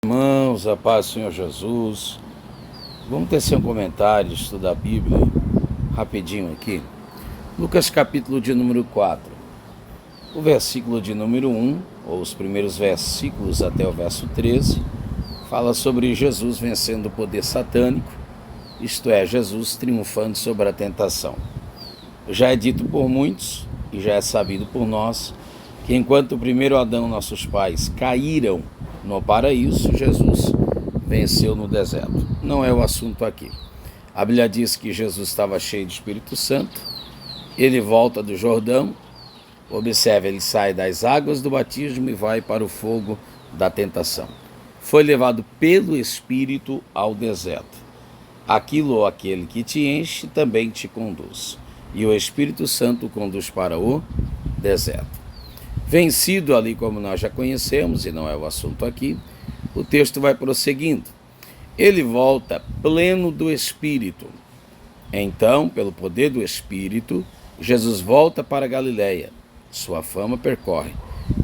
Irmãos, a paz do Senhor Jesus. Vamos tecer um comentário, estudar a Bíblia rapidinho aqui. Lucas capítulo de número 4. O versículo de número 1, ou os primeiros versículos até o verso 13, fala sobre Jesus vencendo o poder satânico, isto é, Jesus triunfando sobre a tentação. Já é dito por muitos, e já é sabido por nós, que enquanto o primeiro Adão, nossos pais, caíram no paraíso, Jesus venceu no deserto. Não é o assunto aqui. A Bíblia diz que Jesus estava cheio do Espírito Santo, ele volta do Jordão, observe, ele sai das águas do batismo e vai para o fogo da tentação. Foi levado pelo Espírito ao deserto. Aquilo ou aquele que te enche também te conduz. E o Espírito Santo o conduz para o deserto. Vencido ali, como nós já conhecemos, e não é o assunto aqui, o texto vai prosseguindo. Ele volta pleno do Espírito. Então, pelo poder do Espírito, Jesus volta para a Galileia. Sua fama percorre.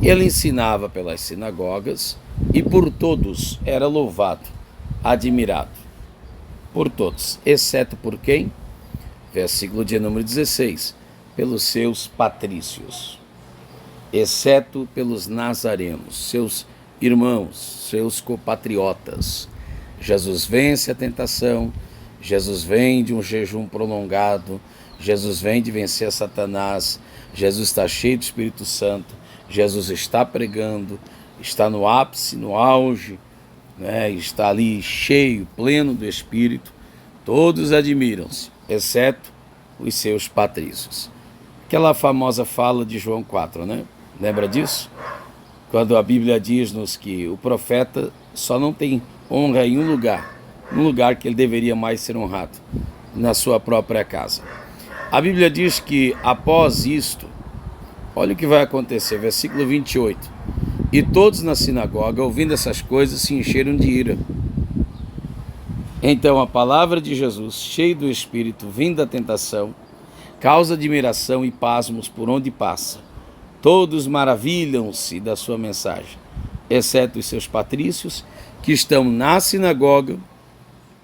Ele ensinava pelas sinagogas e por todos era louvado, admirado. Por todos, exceto por quem? Versículo de número 16. Pelos seus patrícios. Exceto pelos nazarenos, seus irmãos, seus compatriotas. Jesus vence a tentação, Jesus vem de um jejum prolongado, Jesus vem de vencer Satanás, Jesus está cheio do Espírito Santo, Jesus está pregando, está no ápice, no auge, está ali cheio, pleno do Espírito. Todos admiram-se, exceto os seus patrícios. Aquela famosa fala de João 4, Lembra disso? Quando a Bíblia diz-nos que o profeta só não tem honra em um lugar que ele deveria mais ser honrado, na sua própria casa. A Bíblia diz que após isto, olha o que vai acontecer, versículo 28. E todos na sinagoga, ouvindo essas coisas, se encheram de ira. Então a palavra de Jesus, cheio do Espírito, vindo da tentação, causa admiração e pasmos por onde passa. Todos maravilham-se da sua mensagem, exceto os seus patrícios, que estão na sinagoga,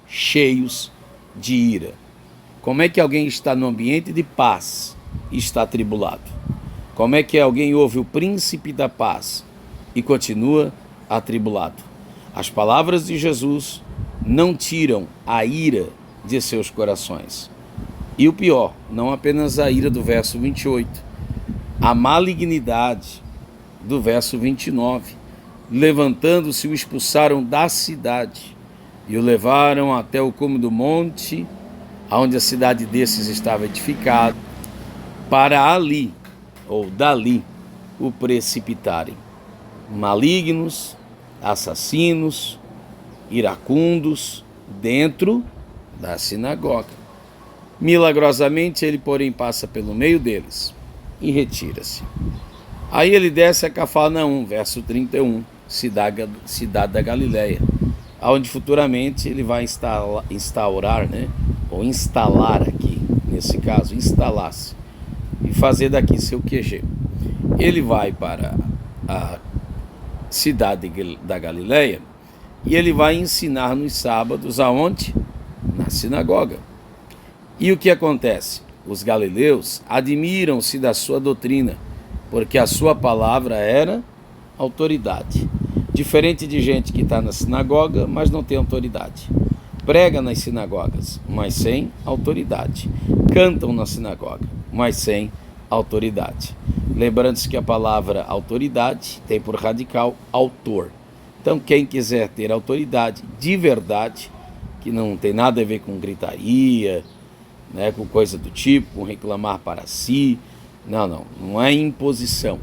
cheios de ira. Como é que alguém está no ambiente de paz e está atribulado? Como é que alguém ouve o príncipe da paz e continua atribulado? As palavras de Jesus não tiram a ira de seus corações. E o pior, não apenas a ira do verso 28, a malignidade do verso 29. Levantando-se, o expulsaram da cidade e o levaram até o cume do monte, onde a cidade desses estava edificada, para ali, ou dali, o precipitarem. Malignos, assassinos, iracundos, dentro da sinagoga. Milagrosamente ele, porém, passa pelo meio deles e retira-se. Aí ele desce a Cafarnaum, verso 31, cidade da Galileia, onde futuramente ele vai instaurar, ou instalar aqui, nesse caso, instalar-se, e fazer daqui seu QG. Ele vai para a cidade da Galileia e ele vai ensinar nos sábados, aonde? Na sinagoga. E o que acontece? Os galileus admiram-se da sua doutrina, porque a sua palavra era autoridade. Diferente de gente que está na sinagoga, mas não tem autoridade. Prega nas sinagogas, mas sem autoridade. Cantam na sinagoga, mas sem autoridade. Lembrando-se que a palavra autoridade tem por radical autor. Então quem quiser ter autoridade de verdade, que não tem nada a ver com gritaria, com coisa do tipo, com reclamar para si. Não é imposição.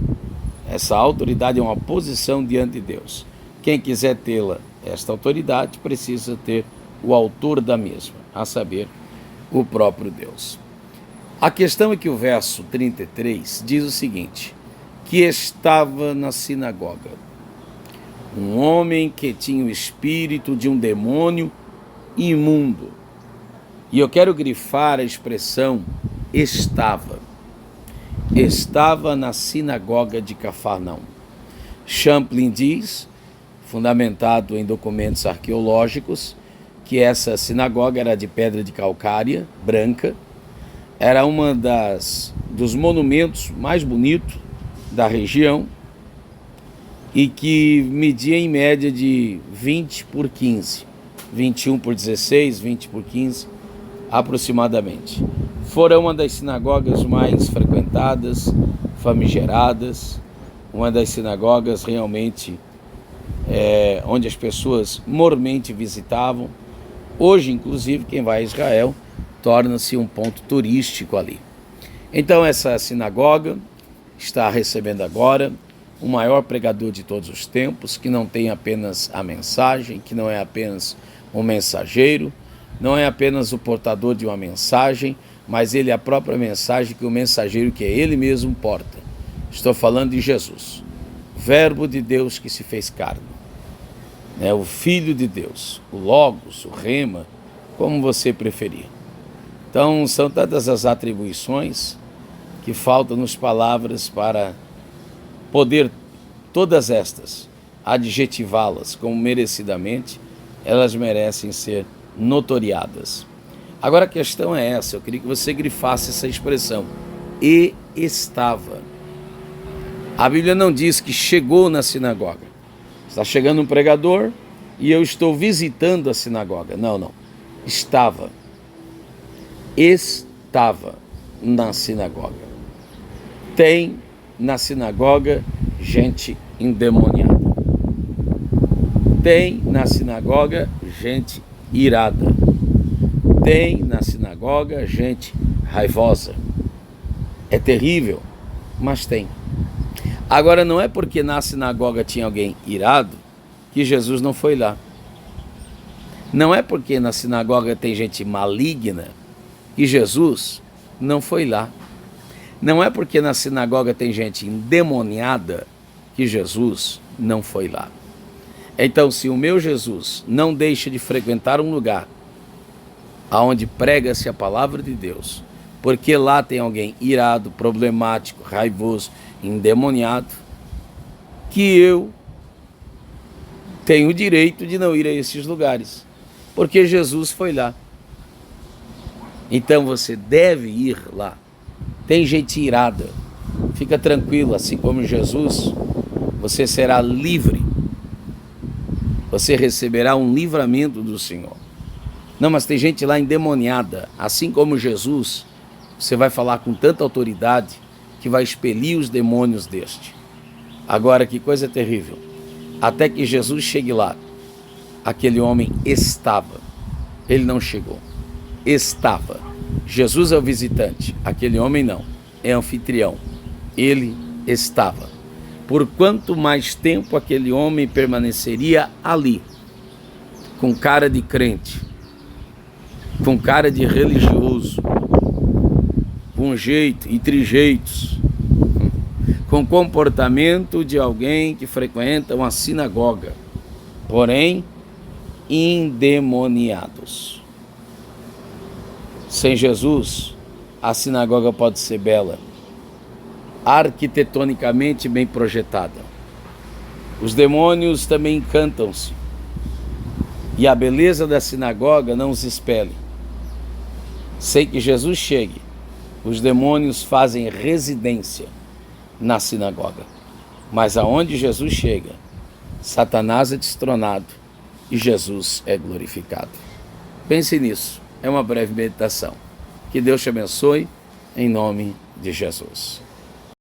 Essa autoridade é uma posição diante de Deus. Quem quiser tê-la, esta autoridade, precisa ter o autor da mesma, a saber, o próprio Deus. A questão é que o verso 33 diz o seguinte: que estava na sinagoga um homem que tinha o espírito de um demônio imundo. E eu quero grifar a expressão estava. Estava na sinagoga de Cafarnaum. Champlin diz: fundamentado em documentos arqueológicos, que essa sinagoga era de pedra de calcária, branca, era uma dos monumentos mais bonitos da região e que media em média de 20 por 15, 21 por 16, 20 por 15 aproximadamente. Fora uma das sinagogas mais frequentadas, famigeradas, uma das sinagogas realmente onde as pessoas mormente visitavam. Hoje, inclusive, quem vai a Israel torna-se um ponto turístico ali. Então, essa sinagoga está recebendo agora o maior pregador de todos os tempos, que não tem apenas a mensagem, que não é apenas um mensageiro, não é apenas o portador de uma mensagem, mas ele é a própria mensagem que o mensageiro, que é ele mesmo, porta. Estou falando de Jesus, Verbo de Deus que se fez carne, o Filho de Deus, o Logos, o Rema, como você preferir. Então, são tantas as atribuições que faltam-nos palavras para poder, todas estas, adjetivá-las como merecidamente, elas merecem ser notoriadas. Agora a questão é essa, eu queria que você grifasse essa expressão, e estava. A Bíblia não diz que chegou na sinagoga. Está chegando um pregador e eu estou visitando a sinagoga. Não. Estava na sinagoga. Tem na sinagoga gente endemoniada. Tem na sinagoga gente irada. Tem na sinagoga gente raivosa. É terrível, mas tem. Agora, não é porque na sinagoga tinha alguém irado que Jesus não foi lá. Não é porque na sinagoga tem gente maligna que Jesus não foi lá. Não é porque na sinagoga tem gente endemoniada que Jesus não foi lá. Então, se o meu Jesus não deixa de frequentar um lugar onde prega-se a palavra de Deus, porque lá tem alguém irado, problemático, raivoso, endemoniado, que eu tenho o direito de não ir a esses lugares, porque Jesus foi lá. Então você deve ir lá. Tem gente irada, fica tranquilo, assim como Jesus, você será livre, você receberá um livramento do Senhor. Não, mas tem gente lá endemoniada, assim como Jesus, você vai falar com tanta autoridade que vai expelir os demônios deste. Agora, que coisa terrível. Até que Jesus chegue lá, aquele homem estava. Ele não chegou. Estava. Jesus é o visitante. Aquele homem não. É anfitrião. Ele estava. Por quanto mais tempo aquele homem permaneceria ali, com cara de crente, com cara de religioso, com jeito e trejeitos, com comportamento de alguém que frequenta uma sinagoga, porém endemoniados. Sem Jesus, a sinagoga pode ser bela, arquitetonicamente bem projetada. Os demônios também encantam-se, e a beleza da sinagoga não os expele. Sem que Jesus chegue, os demônios fazem residência na sinagoga. Mas aonde Jesus chega, Satanás é destronado e Jesus é glorificado. Pense nisso. É uma breve meditação. Que Deus te abençoe, em nome de Jesus.